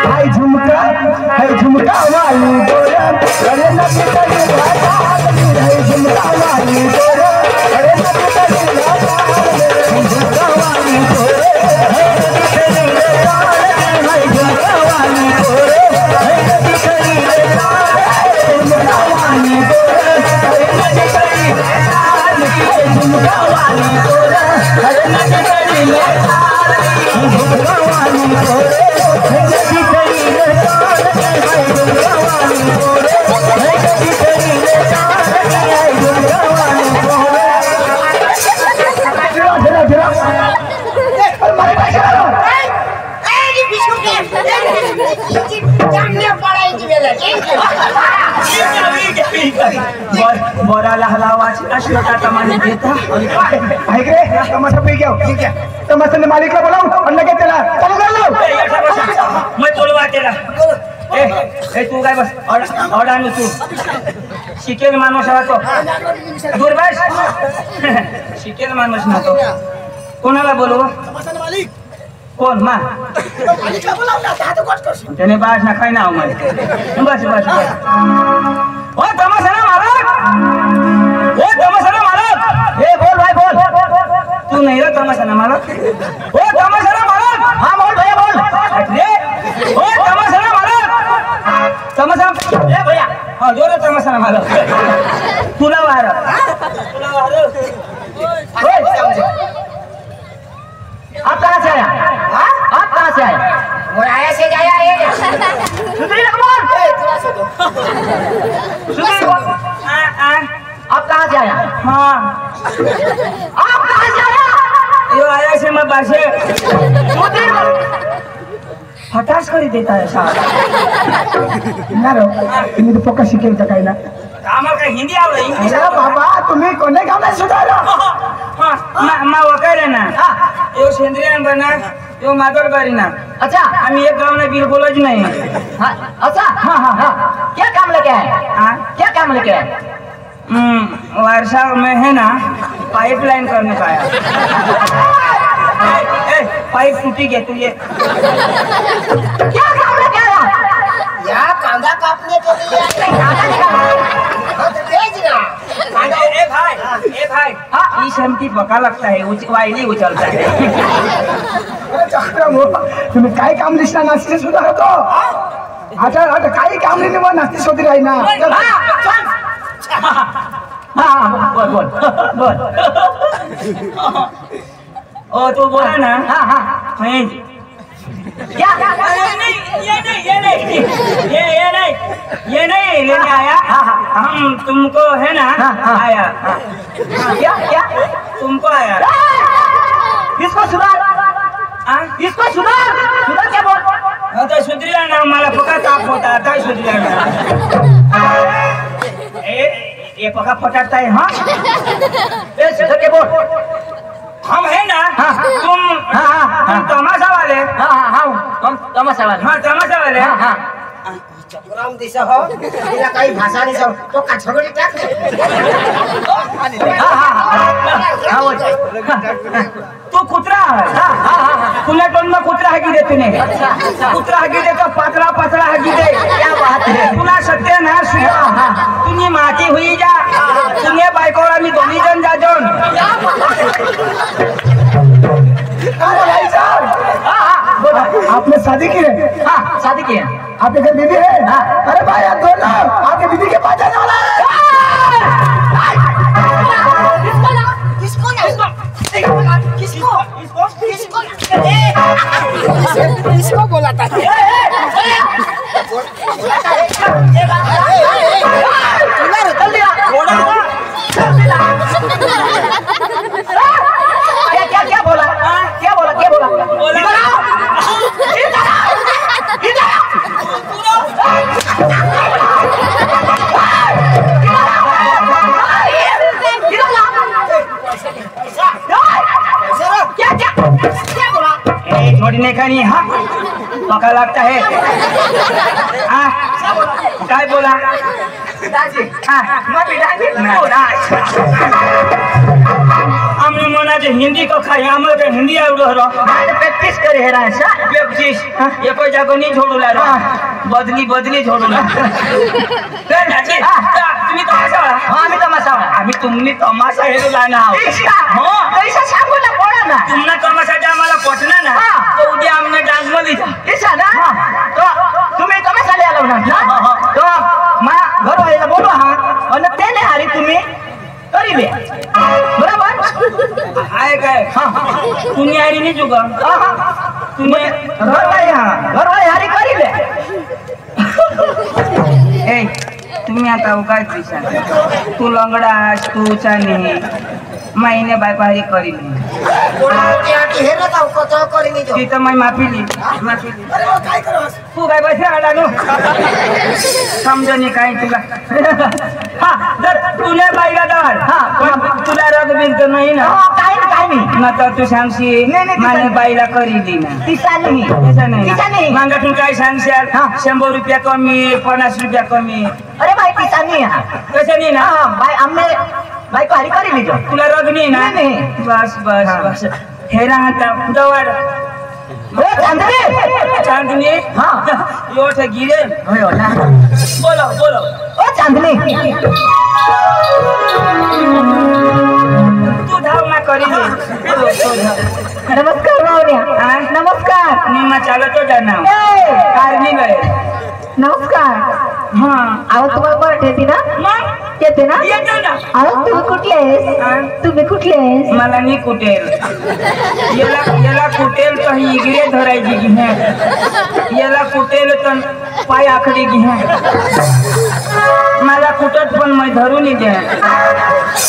[SPEAKER 1] हाय झुमका वाली गोरा अरे नबी तेरी राजा हाय झुमका वाली गोरा अरे नबी तेरी राजा हाय झुमका वाली गोरा हाय झुमका वाली गोरा हाय नबी तेरी राजा झुमका वाली गोरा हाय नबी तेरी राजा झुमका वाली गोरा
[SPEAKER 4] बोराला हलावाची अश्लोटा तमाने देता
[SPEAKER 1] ऐक रे तमाशा पे क्या ठीक है तमाशा ने मालिक को बुलाओ और लगे चला चालू कर लो
[SPEAKER 4] मैं बोलवा तेरा ए तू काय बस और आनु तू शिकेल माणूस आहे तो दूर बस शिकेल माणूस ना तो कोणाला बोलवू कोण मा त्याने बाज ना खाय ना मला बस बस ओ तमाशाला मालक ए बोल भाई बोल तू नहीं रे तमाशाला मालक ओ तमाशाला मालक हां बोल भैया बोल अरे ओ तमाशाला मालक तमाशा ए भैया हां जोर तमाशाला मालक तुला वार आप कहां से आया आप कहां से आया
[SPEAKER 2] मोराया से जाया है
[SPEAKER 4] सुधीर कुमार सुधीर आप कहां से आया हाँ आप कहां से आया यो आया से मैं बासे सुधीर हटास करी देता है साहब
[SPEAKER 1] ना रो तुम्ही तो पक्का शिकेल का काय ना
[SPEAKER 4] आम्हाला काय हिंदी आवडे इंग्लिश
[SPEAKER 1] अरे बाबा तुम्ही कोणे गावला सुधारा
[SPEAKER 4] हाँ मा वकारे ना यो सेंद्रिय बना यो मादरबारी ना
[SPEAKER 3] अच्छा
[SPEAKER 4] आम्ही एक गाव ना बिलकुलच नाही
[SPEAKER 3] हाँ, अच्छा हाँ हाँ हाँ क्या काम लेके आए
[SPEAKER 4] हाँ
[SPEAKER 3] क्या काम लेके आए
[SPEAKER 4] वर्षा में है ना पाइपलाइन करने का आया पाइप टूटी गया तू ये
[SPEAKER 3] क्या काम लेके आया
[SPEAKER 2] या कांदा कापने के लिए तेज ना
[SPEAKER 4] ए भाई इस हमकी पका लगता है वायली उचलता है
[SPEAKER 1] चक्रम तुम्ही काय काम दिसला नास्ती सुधारा तो आता आता काही काम नाही मग नास्ती शोधी राही ना
[SPEAKER 4] हाँ बोल बोल बोल ओ तू बोला ना
[SPEAKER 3] हाँ हाँ
[SPEAKER 4] मैं
[SPEAKER 3] क्या
[SPEAKER 4] ये नहीं लेने आया हम तुमको है ना आया
[SPEAKER 3] क्या क्या
[SPEAKER 4] तुमको आया
[SPEAKER 3] इसको सुधार इसको सुधार सुधार क्या बोल
[SPEAKER 4] आता सुधरिया ना मला पका ताप होता आता सुधरिया ना ये पका फटाता है हाँ
[SPEAKER 3] ए सुधार क्या बोल
[SPEAKER 4] हम है ना तुम तमाशा वाले
[SPEAKER 3] हाँ हाँ हाँ हम तमाशा वाले
[SPEAKER 4] हाँ तमाशा वाले
[SPEAKER 3] हाँ हाँ
[SPEAKER 2] चतुराम दिशा हो तिला काही भाषा नाही सब तो का झगडी टाक
[SPEAKER 3] हाँ हाँ हाँ वो
[SPEAKER 4] तू कुत्रा है तुला टोन में कुत्रा है की देते नहीं कुत्रा है की दे तो पतला पतला है की दे
[SPEAKER 3] क्या बात है
[SPEAKER 4] तुला सत्य ना सुना तुम्ही माती हुई जा तुम्ही बायकोला मी दोन्ही जण जा जाऊन
[SPEAKER 1] अरे भाई साहब आपने शादी की है
[SPEAKER 3] हाँ शादी की है
[SPEAKER 1] आपके घर बीवी है अरे भाई आप दो ना आपके बीवी के पास जाने वाला है
[SPEAKER 2] किसको ना किसको किसको बोला था
[SPEAKER 3] क्या क्या क्या बोला क्या बोला क्या बोला
[SPEAKER 4] छोड़ने का नहीं हाँ पका लगता है हाँ क्या बोला हमने मना जो हिंदी को खाई हमें तो हिंदी आवड़ो हरो
[SPEAKER 3] प्रैक्टिस करे है राजा
[SPEAKER 4] प्रैक्टिस ये कोई जगह नहीं छोड़ू ला बदली बदली छोड़ू ला तुम्ही तमाशा
[SPEAKER 3] हाँ आम्ही तमाशा
[SPEAKER 4] आम्ही तुम्ही तमाशा हे लाना
[SPEAKER 3] हाँ कैसा सांगूला पड़ा ना
[SPEAKER 4] तुमने तमाशा जा मला पटना ना तो उद्या हमने डांस मध्ये जा
[SPEAKER 3] ऐसा ना तो तुम्ही तमाशा ले आलो ना तो मा घर वाला बोलो हाँ और तेने हारी तुम्ही करी ले बराबर
[SPEAKER 4] आय काय काय तुम्ही आरी नाही चुका तुम्ही
[SPEAKER 1] घरवाले हारी करीले
[SPEAKER 4] ए तुम्ही आता काय पैसा तू लंगडास तू चानी महिने बायको हारी करी तिथं मी माफी ली तू काय पैसे आला नो समजा नाही काय तुला हा जर तुला बाईला दाड तुला रग बिलत नाही ना ना तर तू सांगशी माझ्या बाईला करीली ना तसं नाही मागा तू काय सांगशाल 100 रुपया कमी 50 रुपया कमी
[SPEAKER 1] अरे भाई पिता नहीं है
[SPEAKER 4] तसं नाही ना
[SPEAKER 1] भाई हमने भाई को हारी करी लीजो
[SPEAKER 4] तुला रग नाही ना बस बस बस हेरा आता दवड
[SPEAKER 1] चांदनी
[SPEAKER 4] चांदनी
[SPEAKER 1] हाँ
[SPEAKER 4] यो से गिरे बोलो बोलो
[SPEAKER 1] ओ चांदनी
[SPEAKER 4] तू धाव ना करी दे
[SPEAKER 3] नमस्कार मावल्या नमस्कार
[SPEAKER 4] निम्मा चालतो जाना कारणी गए
[SPEAKER 3] नमस्कार
[SPEAKER 4] हाँ
[SPEAKER 3] अहो तुम्हाला मराठी येते ना
[SPEAKER 4] मग
[SPEAKER 3] येते ना
[SPEAKER 4] येतो ना
[SPEAKER 3] अहो तुम्ही कुठले आहेस तुम्ही कुठले आहेस
[SPEAKER 4] मला नाही कुटेल याला कुटेल तर ही इगरे धरायची घे याला कुटेल तर पाय आखडी घे मला कुटत पण मी धरून द्या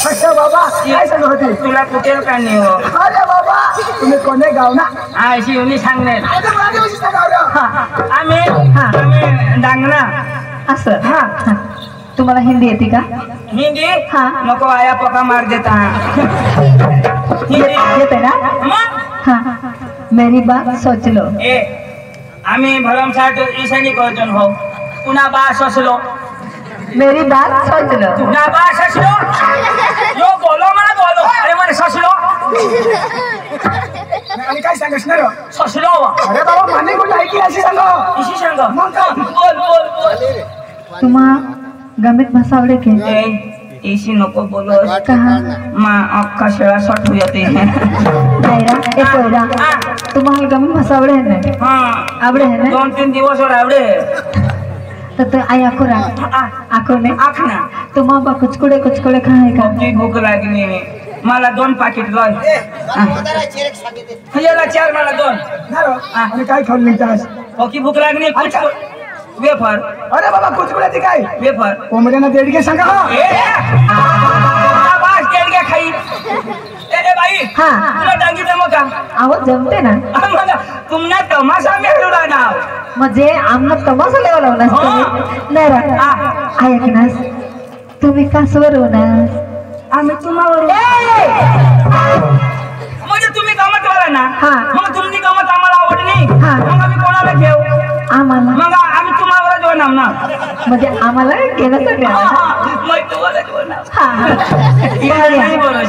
[SPEAKER 1] अच्छा बाबा काय सांगत होते
[SPEAKER 4] तुला कुटेल का नाही हो
[SPEAKER 1] अरे बाबा तुम्ही कोणे गाव ना
[SPEAKER 4] हा अशी येऊन सांगणार
[SPEAKER 1] हा
[SPEAKER 4] आम्ही डांगणा
[SPEAKER 3] असं तुम्हाला हिंदी येते का
[SPEAKER 4] हिंदी
[SPEAKER 3] हा.
[SPEAKER 4] नको आया पका मार देता हिंदी
[SPEAKER 3] येते ना
[SPEAKER 4] मग
[SPEAKER 3] हा मेरी बात सोच लो
[SPEAKER 4] ए आम्ही भरमसाठ ईशानी करतो हो पुन्हा बा ससलो
[SPEAKER 3] मेरी बात सोच लो
[SPEAKER 4] पुन्हा बा ससलो यो बोलो मला बोलो अरे मला ससलो
[SPEAKER 1] आणि काय सांगणार
[SPEAKER 4] ससलो
[SPEAKER 1] अरे बाबा माने कुठे ऐकी अशी सांग
[SPEAKER 4] इशी सांग
[SPEAKER 1] मग काय
[SPEAKER 4] बोल बोल बोल
[SPEAKER 3] तुम्हा गमित भाषा आवडे की
[SPEAKER 4] ए इशी नको बोलो
[SPEAKER 3] कहा
[SPEAKER 4] मा अक्का शेळा सटू येते
[SPEAKER 3] नायरा ए पोयरा तुम्हाला गमित भाषा आवडे है ना
[SPEAKER 4] हा
[SPEAKER 3] आवडे है ना
[SPEAKER 4] 2-3 दिवस वर आवडे
[SPEAKER 3] तर आई आको रा आको ने
[SPEAKER 4] आखना
[SPEAKER 3] तुम्हा कुचकुडे खाय का
[SPEAKER 4] खूप भूक लागली मला 2 पाकिट लय याला 4 मला 2
[SPEAKER 1] आणि काय खाऊन निघतास
[SPEAKER 4] ओकी भूक लागली वेफर
[SPEAKER 1] अरे बाबा कुचकुड्याची काय
[SPEAKER 4] वेफर
[SPEAKER 1] कोंबड्यांना देडके सांगा
[SPEAKER 4] ए बास केळगे खाई ए बाई
[SPEAKER 3] हा
[SPEAKER 4] तुला डांगी जमो का
[SPEAKER 3] आवाज जमते ना
[SPEAKER 4] मला तुमना तमाशा मेळूला ना
[SPEAKER 3] म्हणजे आमना तमाशा लेवा लावलास तुम्ही नाही रा ऐकनास तुम्ही कासवर होणार
[SPEAKER 4] आम्ही तुम्हावर म्हणजे तुम्ही गमत वाला ना
[SPEAKER 3] हा.
[SPEAKER 4] मग तुमची गमत आम्हाला आवडली
[SPEAKER 3] हा.
[SPEAKER 4] मग आम्ही कोणाला घेऊ
[SPEAKER 3] आम्हाला
[SPEAKER 4] मग आम्ही तुम्हावरच होणार ना
[SPEAKER 3] म्हणजे आम्हाला घेणं सगळं
[SPEAKER 4] मग तुम्हालाच होणार
[SPEAKER 3] नाही
[SPEAKER 4] बरोबर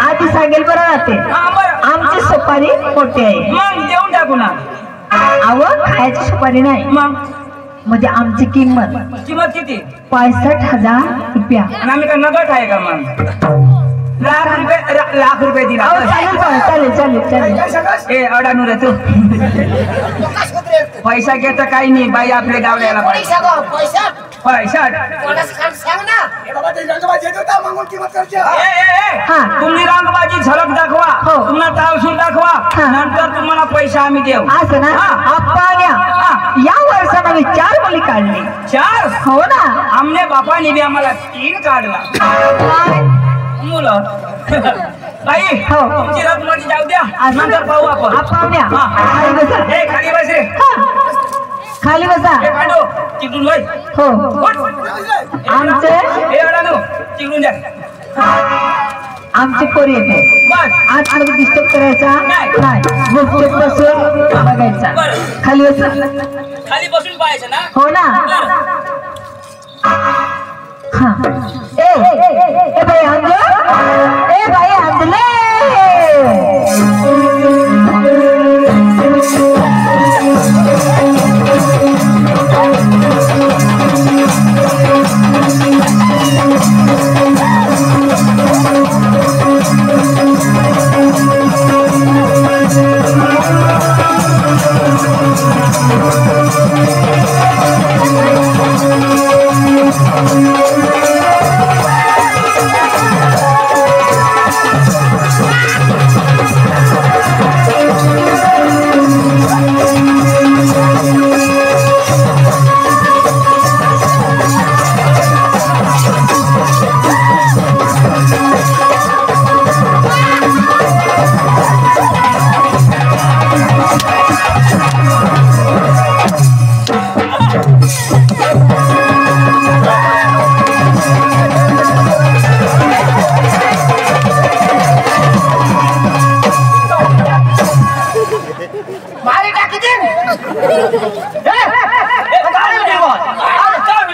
[SPEAKER 3] आधी सांगेल बरं राहते
[SPEAKER 4] हा बरं
[SPEAKER 3] आमची सुपारी मोठी आहे
[SPEAKER 4] मग देऊन टाकू ना
[SPEAKER 3] अव खायची सुपारी नाही
[SPEAKER 4] मग
[SPEAKER 3] म्हणजे आमची किंमत
[SPEAKER 4] किंमत किती
[SPEAKER 3] 65,000 रुपया
[SPEAKER 4] आणि आम्ही का नगद आहे का मग लाख रुपये दिला
[SPEAKER 3] अहो, चालेल बा, चालेल चालेल चालेल
[SPEAKER 1] काय सांगास
[SPEAKER 4] ए अडाणू रे तू पैसा घेता काही नाही बाई आपल्या गावड्याला पैसा पैसा
[SPEAKER 1] हे बाबा ते रंगबाज येत होता मागून किंमत करते
[SPEAKER 3] हा.
[SPEAKER 4] तुम्ही रंगबाजी झलक दाखवा
[SPEAKER 3] हो.
[SPEAKER 4] तुम्हाला तावसून दाखवा
[SPEAKER 3] हा.
[SPEAKER 4] नंतर तुम्हाला पैसा आम्ही देऊ
[SPEAKER 3] असं ना
[SPEAKER 4] हा.
[SPEAKER 3] आप्पाण्या या वर्षानं मी 4 मुली काढली
[SPEAKER 4] 4
[SPEAKER 3] हो ना
[SPEAKER 4] आमने बापाने बी आम्हाला 3 काढला मुलं बाई
[SPEAKER 3] हो.
[SPEAKER 4] तुमची रंगबाजी जाऊ द्या नंतर पाहू आपण
[SPEAKER 3] आप्पाण्या
[SPEAKER 4] हा.
[SPEAKER 3] खाली बसा
[SPEAKER 4] ए खाली बस रे
[SPEAKER 3] हा. खाली बसा
[SPEAKER 4] ए पांडू तिकडून वय
[SPEAKER 3] हो
[SPEAKER 4] उठ.
[SPEAKER 3] आमचे
[SPEAKER 4] ए अडाणू तिकडून जा
[SPEAKER 3] आमची पोरी येते
[SPEAKER 4] बस
[SPEAKER 3] आज मध्ये डिस्टर्ब करायचा
[SPEAKER 4] नाही.
[SPEAKER 3] नाही गुपचूप बसून बघायचा
[SPEAKER 4] बरं.
[SPEAKER 3] खाली बसा
[SPEAKER 4] खाली बसून पाहायचं ना
[SPEAKER 3] हो ना
[SPEAKER 4] बरं.
[SPEAKER 3] हा ए बाई आंधळे ए बाई आंधळे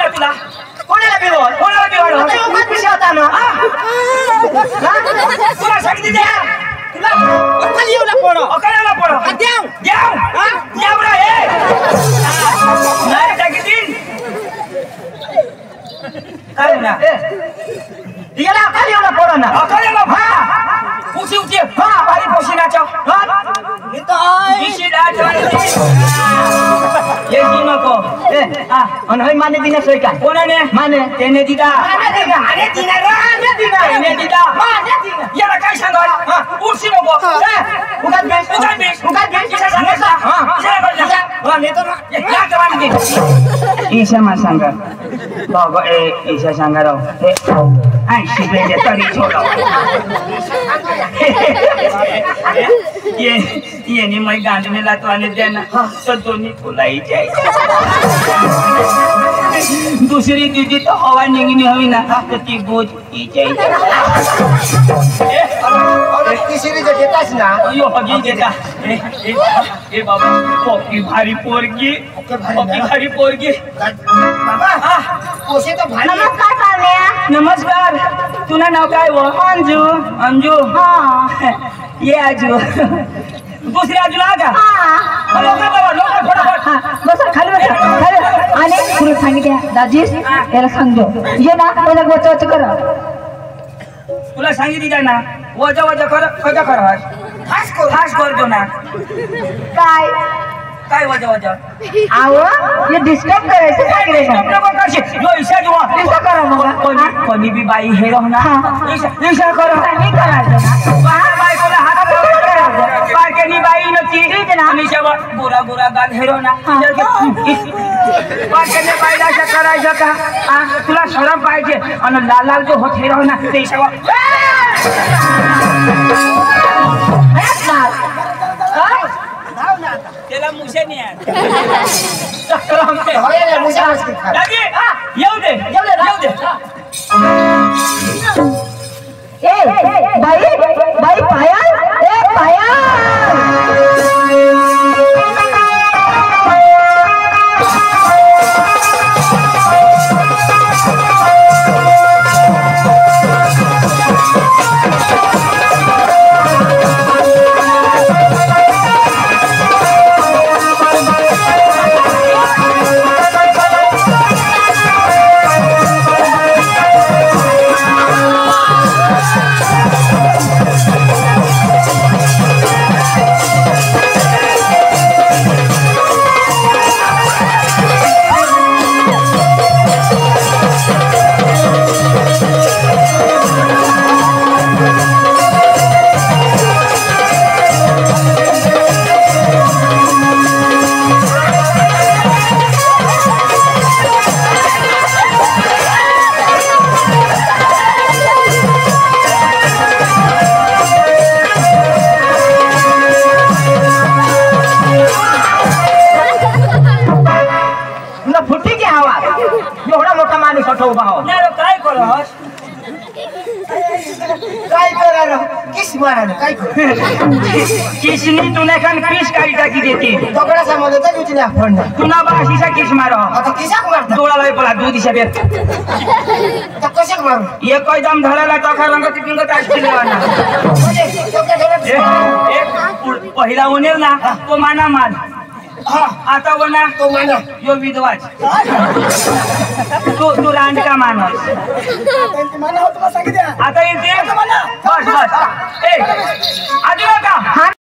[SPEAKER 4] तुला
[SPEAKER 2] कोणाला बिवड
[SPEAKER 4] कोणाला बिवाड
[SPEAKER 2] उगाच विषय होता ना
[SPEAKER 4] तुला सांगितली द्या
[SPEAKER 2] तुला अक्कल येऊ ना पडो
[SPEAKER 4] अकराला पडो
[SPEAKER 2] द्याव
[SPEAKER 4] द्याव द्याव रे हे नाही टाकीतील काय ना
[SPEAKER 2] याला अक्कल येऊ ना पडो ना
[SPEAKER 4] अकराला उची उची भारी पोशिनाच्या इशी डाट ये की नको
[SPEAKER 2] आणि होय माने दिना सोय काय
[SPEAKER 4] कोणाने
[SPEAKER 2] माने
[SPEAKER 4] त्याने दिदा
[SPEAKER 2] माने दिना
[SPEAKER 4] त्याने दिदा याला काय सांगाल उशी नको
[SPEAKER 2] उगाच बेस
[SPEAKER 4] ईशा सांगायचा ईशा मा सांगा बाबा ईशा सांगा राव शिकले तरी छोडा ये नहीं मैं गांधी लातो आने देना तो दोनों फुलाई जाए दूसरी दीदी तो हवा निगनी हुई ना तो ती बोझ की जाए
[SPEAKER 2] तिसरी जे देतास ना
[SPEAKER 4] यो हगी देता ए बाबा पोकी भारी पोरगी
[SPEAKER 2] बाबा पोसे तो भारी
[SPEAKER 3] नमस्कार पाहुण्या.
[SPEAKER 4] नमस्कार तुला नाव काय वो अंजू अंजू ये आजू दुसरी आजूला का लवकर बाबा लवकर फटाफट
[SPEAKER 3] बसा खाली बसा खाली आणि पुढे सांगितलं दाजीस याला सांगतो ये ना त्याला गोचवच कर
[SPEAKER 4] तुला सांगितली काय ना वजा वजा कर कजा कर खास करतो ना
[SPEAKER 3] काय
[SPEAKER 4] काय वजा वजा
[SPEAKER 3] आव ये डिस्टर्ब करायचं सांगितलं ना
[SPEAKER 4] नको करशील यो ईशा जुवा
[SPEAKER 3] कसं करा मग
[SPEAKER 4] कोणी बी बाई हे राहू ना ईशा कर
[SPEAKER 3] मी करायचं ना
[SPEAKER 4] बायकोला हात बायकेनी बाई नची ईशा गोरा गोरा गाल हेरो ना बायकेने बाईला असं करायचं का तुला शरम पाहिजे आणि लाल लाल जो होत हेरो ना ते ईशा त्याला मुशे नाही येऊ दे
[SPEAKER 3] ए बाई पाया ए पाया
[SPEAKER 4] किसनी तुला खान किस काही टाकी देते
[SPEAKER 2] दगडा समोर तुझी आपण
[SPEAKER 4] तुला बाशीचा किस मारो
[SPEAKER 2] आता किशाक मारता
[SPEAKER 4] डोळा लाई पळा दूध दिशा बेत
[SPEAKER 2] आता कशाक मारू
[SPEAKER 4] एक दम धरायला टाका रंग तिंग तास दिलेवाना एक पहिला उनेर ना तो माना मान आता वना
[SPEAKER 2] तो माना
[SPEAKER 4] यो विधवाच तू रांड का मानस आता येते बस ए आजूला